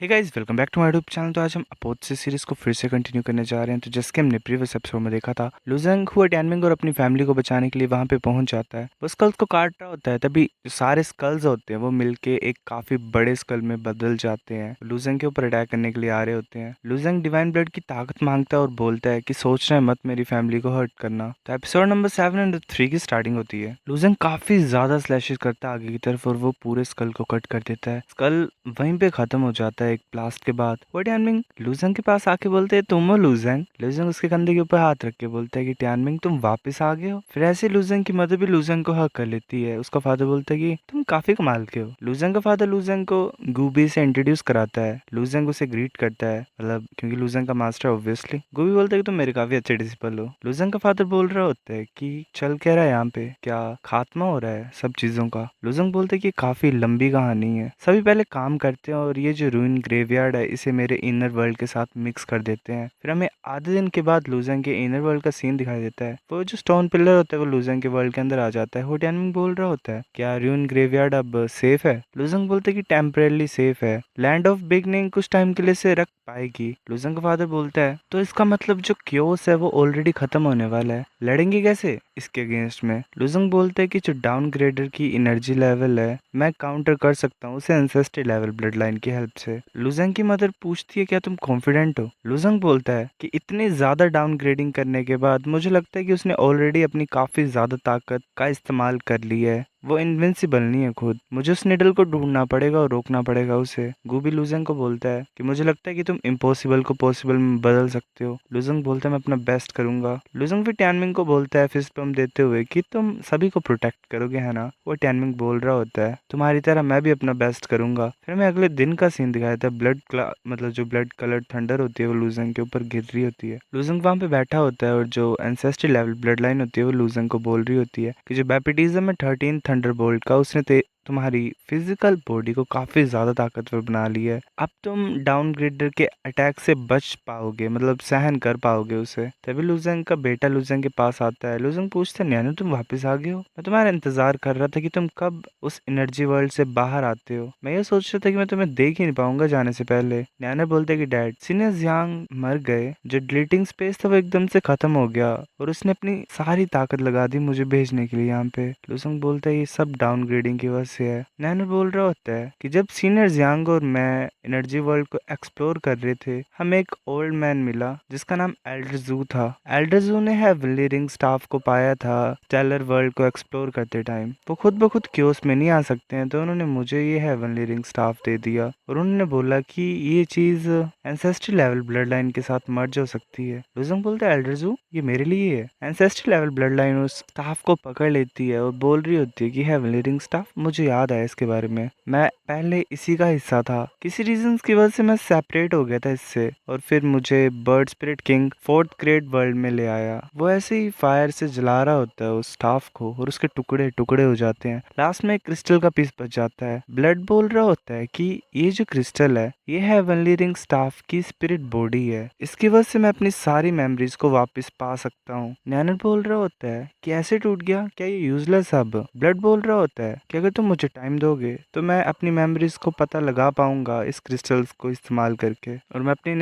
Hey guys, welcome back to my YouTube channel. तो आज हम अपोज से सीरीज को फिर से कंटिन्यू करने जा रहे हैं। तो जैसे कि हमने प्रीवियस एपिसोड में देखा था, लुजेंग हुआ टैनमिंग और अपनी फैमिली को बचाने के लिए वहां पे पहुंच जाता है। वो स्कल्स को काट रहा होता है, तभी जो सारे स्कल्स होते हैं वो मिलके एक काफी बड़े स्कल में बदल जाते हैं। लुजेंग के ऊपर अटैक करने के लिए आ रहे होते हैं। लुजेंग डिवाइन ब्लड की ताकत मांगता है और बोलता है कि सोच रहे मत मेरी फैमिली को हर्ट करना। तो एपिसोड नंबर 703 की स्टार्टिंग होती है। लुजेंग काफी ज्यादा स्लैशेस करता है आगे की तरफ और वो पूरे स्कल को कट कर देता है। स्कल वहीं पे खत्म हो जाता है एक ब्लास्ट के बाद। वो टियानमिंग लुजेंग के पास आके बोलते हैं, तुम हो लुजेंग? लुजेंग उसके कंधे के ऊपर हाथ रख के बोलता है कि टियानमिंग तुम वापस आ गए हो। फिर ऐसे लुजेंग की मदर भी लुजेंग को हक कर लेती है। उसका फादर बोलता है कि तुम काफी कमाल के हो। लुजेंग का फादर लुजेंग को गूबी से इंट्रोड्यूस कराता है। लुजेंग उसे ग्रीट करता है, मतलब क्योंकि लुजेंग का मास्टर ऑब्वियसली। गूबी बोलता है कि तुम मेरे काफी अच्छे डिसिपल हो। लुजेंग का फादर बोल रहा होता है कि चल कह रहा है यहाँ पे क्या खात्मा हो रहा है सब चीजों का। लुजेंग बोलते है कि काफी लंबी कहानी है, सभी पहले काम करते हैं और ये जो रूइन ग्रेवयार्ड है इसे मेरे इनर वर्ल्ड के साथ मिक्स कर देते हैं। फिर हमें आधे दिन के बाद लुजेंग के इनर वर्ल्ड का सीन दिखाई देता है। वो जो स्टोन पिलर होता है वो लुजेंग के वर्ल्ड के अंदर आ जाता है। हो टियानमिंग बोल रहा होता है, क्या रूइन ग्रेवयार्ड अब सेफ है? लुजेंग बोलते है कि टेम्परेली सेफ है, लैंड ऑफ बिगनिंग कुछ टाइम के लिए से रख पाएगी। लुजेंग का फादर बोलता है, तो इसका मतलब जो क्योस है वो ऑलरेडी खत्म होने वाला है, लड़ेंगे कैसे इसके अगेंस्ट में? लुजेंग बोलते हैं कि जो डाउनग्रेडर की एनर्जी लेवल है मैं काउंटर कर सकता हूँ उसे एंसेस्ट्री लेवल ब्लड लाइन की हेल्प से। लुजेंग की मदर पूछती है, क्या तुम कॉन्फिडेंट हो? लुजेंग बोलता है कि इतनी ज्यादा डाउनग्रेडिंग करने के बाद मुझे लगता है कि उसने ऑलरेडी अपनी काफी ज्यादा ताकत का इस्तेमाल कर ली है। वो इनविंसिबल नहीं है खुद, मुझे उस निडल को ढूंढना पड़ेगा और रोकना पड़ेगा उसे। गूबी लुजेंग को बोलता है कि मुझे लगता है कि तुम इम्पॉसिबल को पॉसिबल में बदल सकते हो। लुजेंग बोलता है मैं अपना बेस्ट करूंगा। लुजेंग फिर टियानमिंग को बोलता है फिस्ट पम्प देते हुए कि तुम सभी को प्रोटेक्ट करोगे है ना? वो टियानमिंग बोल रहा होता है तुम्हारी तरह मैं भी अपना बेस्ट करूंगा। फिर हमें अगले दिन का सीन दिखाया था। मतलब जो ब्लड कलर्ड थंडर होती है वो लुजेंग के ऊपर गिर रही होती है। लुजेंग वहां पे बैठा होता है और जो एंसेस्ट्री लेवल ब्लड लाइन होती है वो लुजेंग को बोल रही होती है कि जो बैपिटिज्म है 13 थंडर बोल्ट का उसने तुम्हारी फिजिकल बॉडी को काफी ज्यादा ताकतवर बना लिया है। अब तुम डाउनग्रेडर के अटैक से बच पाओगे, मतलब सहन कर पाओगे उसे। तभी लुजेंग का बेटा लुजेंग के पास आता है। लुजेंग पूछता है, नैनो तुम वापस आ गए हो? मैं तुम्हारा इंतजार कर रहा था कि तुम कब उस एनर्जी वर्ल्ड से बाहर आते हो। मैं ये सोच रहा था कि मैं तुम्हें देख ही नहीं पाऊंगा जाने से पहले। नैनो बोलते कि डैड सीनियर जियांग मर गए, जो डिलीटिंग स्पेस था वो एकदम से खत्म हो गया और उसने अपनी सारी ताकत लगा दी मुझे भेजने के लिए यहाँ पे। लुजेंग बोलता है ये सब डाउनग्रेडिंग की वजह से है। नैनो बोल रहा होता है कि जब सीनियर जियांग और मैं एनर्जी वर्ल्ड को एक्सप्लोर कर रहे थे हमें एक ओल्ड मैन मिला जिसका नाम एल्डर जू था। एल्डर जू ने हेवनली रिंग स्टाफ को पाया था स्टेलर वर्ल्ड को एक्सप्लोर करते टाइम। वो खुद ब खुद क्योस में नहीं आ सकते हैं, तो उन्होंने मुझे ये हेवनली रिंग स्टाफ दे दिया और उन्होंने बोला कि ये चीज एंसेस्ट्री लेवल ब्लड लाइन के साथ मर्ज हो सकती है। लुजेंग बोलता है एल्डर जू ये मेरे लिए है। एंसेस्ट्री लेवल ब्लड लाइन उस स्टाफ को पकड़ लेती है और बोल रही होती है कि हेवनली रिंग स्टाफ, मुझे याद आया इसके बारे में, मैं पहले इसी का हिस्सा था। किसी रीजन की वजह से मैं सेपरेट हो गया था इससे और फिर मुझे bird spirit king fourth grade world में ले आया। वो ऐसे ही फायर से जला रहा होता है उस स्टाफ को और उसके टुकड़े टुकड़े हो जाते हैं। लास्ट में एक क्रिस्टल का पीस बच जाता है। ब्लड बोल रहा होता है कि ये जो क्रिस्टल है ये हेवनली रिंग स्टाफ की स्पिरिट बॉडी है, इसकी वजह से मैं अपनी सारी मेमोरीज को वापस पा सकता हूँ। नैनर बोल रहा होता है कि ऐसे टूट गया क्या ये यूजलेस अब? ब्लड बोल रहा होता है कि अगर तुम मुझे टाइम दोगे तो मैं अपनी मेमोरीज को पता लगा पाऊंगा इस क्रिस्टल्स को इस्तेमाल करके और मैं अपनी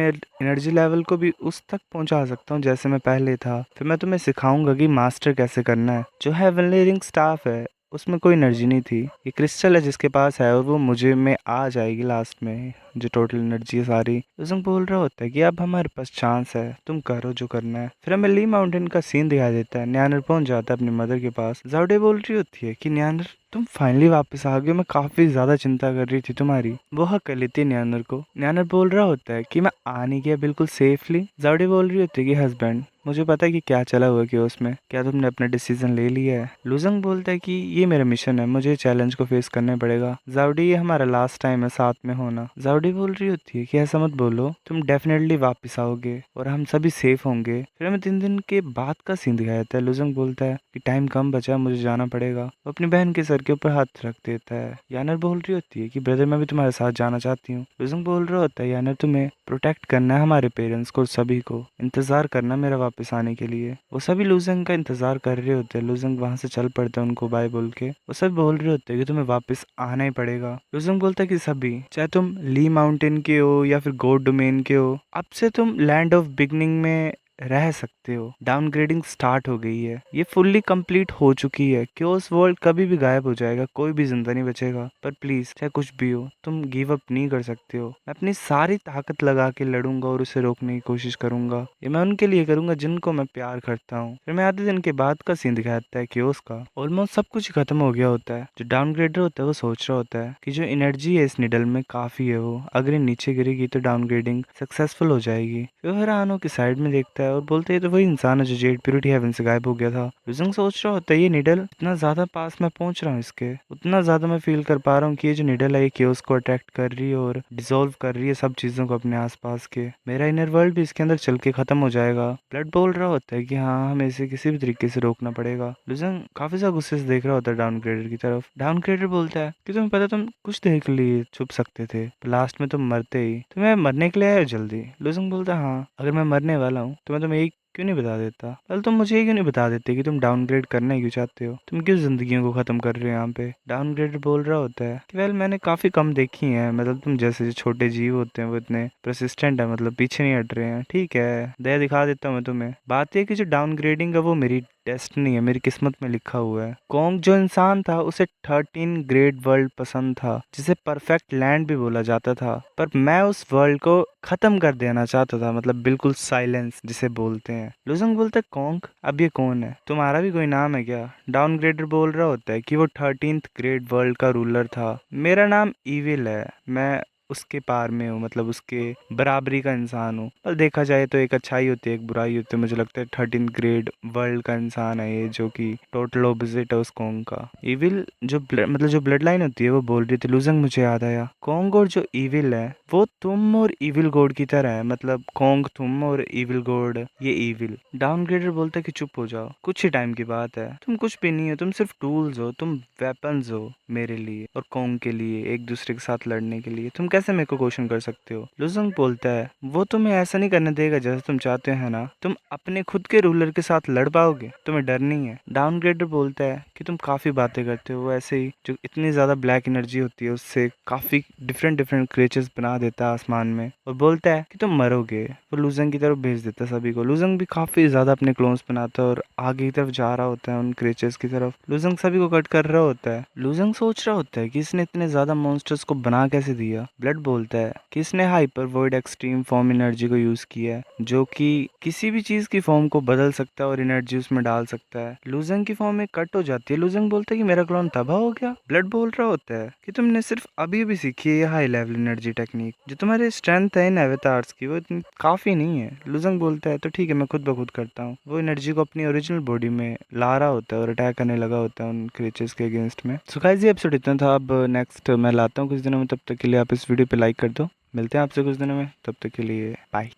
एनर्जी लेवल को भी उस तक पहुंचा सकता हूँ जैसे मैं पहले था। फिर मैं तुम्हें सिखाऊंगा कि मास्टर कैसे करना है। जो हेवनली रिंग स्टाफ है उसमें कोई एनर्जी नहीं थी, ये क्रिस्टल है जिसके पास है और वो मुझे में आ जाएगी लास्ट में जो टोटल एनर्जी है सारी। उसमें बोल रहा होता है कि अब हमारे पास चांस है, तुम करो जो करना है। फिर हमें ली माउंटेन का सीन दिखाई देता है। न्यानर पहुंच जाता है अपनी मदर के पास। जाउडे बोल रही होती है कि न्यानर तुम फाइनली वापस आ गए, मैं काफी ज्यादा चिंता कर रही थी तुम्हारी। वो हक कर लेती है न्यानर को। न्यानर बोल रहा होता है कि मैं आ नहीं गया बिल्कुल सेफली। जाउडे बोल रही होती है कि हस्बैंड मुझे पता है कि क्या चला हुआ कि उसमें क्या तुमने अपना डिसीजन ले लिया है। लुजंग बोलता है कि ये मेरा मिशन है, मुझे चैलेंज को फेस करना पड़ेगा। जाउडी ये हमारा लास्ट टाइम है साथ में होना। जाउडी बोल रही होती है कि ऐसा मत बोलो, तुम डेफिनेटली वापस आओगे और हम सभी सेफ होंगे। फिर हमें 3 दिन के बाद का सीन दिखाया जाता है। लुजंग बोलता है कि टाइम कम बचा, मुझे जाना पड़ेगा। वो अपनी बहन के सर के ऊपर हाथ रख देता है। यानर बोल रही होती है कि ब्रदर मैं भी तुम्हारे साथ जाना चाहती हूँ। लुजंग बोल रहा होता है यानर तुम्हें प्रोटेक्ट करना है हमारे पेरेंट्स को और सभी को, इंतजार करना मेरा वापस आने के लिए। वो सभी लुजेंग का इंतजार कर रहे होते हैं। लुजेंग वहां से चल पड़ते हैं उनको बाय बोल के। वो सब बोल रहे होते हैं कि तुम्हें वापस आना ही पड़ेगा। लुजेंग बोलता है कि सभी, चाहे तुम ली माउंटेन के हो या फिर गोड डोमेन के हो, अब से तुम लैंड ऑफ बिगनिंग में रह सकते हो। डाउनग्रेडिंग स्टार्ट हो गई है, ये फुल्ली कंप्लीट हो चुकी है। क्योस वर्ल्ड कभी भी गायब हो जाएगा, कोई भी जिंदा नहीं बचेगा। पर प्लीज, चाहे कुछ भी हो, तुम गिव अप नहीं कर सकते हो। मैं अपनी सारी ताकत लगा के लड़ूंगा और उसे रोकने की कोशिश करूंगा। ये मैं उनके लिए करूंगा जिनको मैं प्यार करता हूँ। फिर मैं आधे दिन के बाद का सीन दिखाता है क्योस का। ऑलमोस्ट सब कुछ खत्म हो गया होता है। जो डाउनग्रेडर होता है वो सोच रहा होता है कि जो एनर्जी है इस निडल में काफी है, वो अगर ये नीचे गिरेगी तो डाउनग्रेडिंग सक्सेसफुल हो जाएगी। फिर वो हैरान होकर साइड में देखता है और बोलते हैं तो वही इंसान है जो जेड प्यूरिटी हेवन से गायब हो गया था। लुजंग सोच रहा होता है ये निडल इतना ज्यादा पास मैं पहुंच रहा हूँ इसके, उतना ज्यादा मैं फील कर पा रहा हूँ कि ये जो निडल है ये केओस को अट्रैक्ट कर रही है और डिसॉल्व कर रही है सब चीजों को अपने आसपास के। मेरा इनर वर्ल्ड भी इसके अंदर चल के खत्म हो जाएगा। ब्लड बोल रहा होता है कि हाँ, हमें इसे किसी भी तरीके से रोकना पड़ेगा। लुजंग काफी ज्यादा गुस्से से देख रहा होता है डाउनग्रेडर की तरफ। डाउनग्रेडर बोलता है कि तुम्हें पता, तुम कुछ देर के लिए छुप सकते थे, लास्ट में तुम मरते ही। तुम्हें मरने के लिए आए हो जल्दी? लुजंग बोलता है हाँ, अगर मैं मरने वाला हूँ तो मैं तुम्हें एक क्यों नहीं बता देता? पहले तुम मुझे ये क्यों नहीं बता देते कि तुम डाउनग्रेड करना ही क्यों चाहते हो? तुम क्यों जिंदगियों को खत्म कर रहे हो यहाँ पे? डाउनग्रेड बोल रहा होता है कि वेल, मैंने काफी कम देखी है, मतलब तुम जैसे जो छोटे जीव होते हैं वो इतने परसिस्टेंट है, मतलब पीछे नहीं हट रहे हैं। ठीक है, दया दिखा देता हूँ मैं तुम्हें। बात यह कि जो डाउनग्रेडिंग है वो मेरी डेस्टिनी है, मेरी किस्मत में लिखा हुआ है। कॉन्ग जो इंसान था उसे 13 ग्रेड वर्ल्ड पसंद था, जिसे परफेक्ट लैंड भी बोला जाता था, पर मैं उस वर्ल्ड को खत्म कर देना चाहता था, मतलब बिल्कुल साइलेंस जिसे बोलते हैं। लुजंग बोलता है कॉन्ग, अब ये कौन है? तुम्हारा भी कोई नाम है क्या? डाउनग्रेडर बोल रहा होता है कि वो 13th ग्रेड वर्ल्ड का रूलर था। मेरा नाम ईविल है, मैं उसके पार में हूँ, मतलब उसके बराबरी का इंसान हूँ। पर देखा जाए तो एक अच्छाई होती है एक बुराई होती है। मुझे लगता है 13 ग्रेड वर्ल्ड का इंसान है ये, जो कि टोटल ऑपोजिट है उस कॉन्ग का। इविल जो मतलब जो ब्लड लाइन होती है वो बोल रही थी। लुजंग मुझे याद आया, कॉन्ग और जो इविल है वो तुम और इविल गॉड की तरह है, मतलब कॉन्ग तुम और इविल गॉड ये इविल। डाउनग्रेडर बोलता है कि चुप हो जाओ, कुछ ही टाइम की बात है, तुम कुछ भी नहीं हो, तुम सिर्फ टूल्स हो, तुम वेपन्स हो मेरे लिए और कॉन्ग के लिए, एक दूसरे के साथ लड़ने के लिए। तुम कैसे मेरे को क्वेश्चन कर सकते हो? लुजंग बोलता है वो तुम्हें ऐसा नहीं करने देगा जैसे तुम चाहते हो ना, तुम अपने खुद के रूलर के साथ लड़ पाओगे, तुम्हें डर नहीं है। डाउनग्रेडर बोलता है कि तुम काफी बातें करते हो, ऐसे ही जो इतनी ज्यादा ब्लैक एनर्जी होती है उससे काफी डिफरेंट डिफरेंट क्रिएचर्स बना देता है आसमान में, और बोलता है कि तुम मरोगे। वो लुजंग की तरफ भेज देता है सभी को। लुजंग भी काफी ज्यादा अपने क्लोन्स बनाता है और आगे की तरफ जा रहा होता है उन क्रिएचर्स की तरफ। लुजंग सभी को कट कर रहा होता है। लुजंग सोच रहा होता है कि इसने इतने ज्यादा मॉन्स्टर्स को बना कैसे दिया। ब्लड बोलता है कि इसने hyper word extreme form energy को यूज किया है, जो कि किसी भी चीज की फॉर्म को बदल सकता है और एनर्जी उसमें डाल सकता है। लुजंग की फॉर्म में कट हो जाती है। लुजंग बोलता है कि मेरा क्लोन तबाह हो गया। ब्लड बोल रहा होता है कि तुमने सिर्फ अभी भी सीखी है ये हाई लेवल एनर्जी टेक्निक, जो तुम्हारी स्ट्रेंथ है इन एवेटार्स की वो इतनी काफी नहीं है। लुजंग बोलता है तो ठीक है, मैं खुद ब खुद करता हूँ। वो एनर्जी को अपनी ओरिजिनल बॉडी में ला रहा होता है और अटैक करने लगा होता है उन क्रिएचर्स के अगेंस्ट में। सो गाइस, ये एपिसोड इतना था। अब नेक्स्ट मैं लाता हूँ कुछ दिनों में, तब तक के लिए आप इस वीडियो पे लाइक कर दो। मिलते हैं आपसे कुछ दिनों में, तब तक के लिए बाय।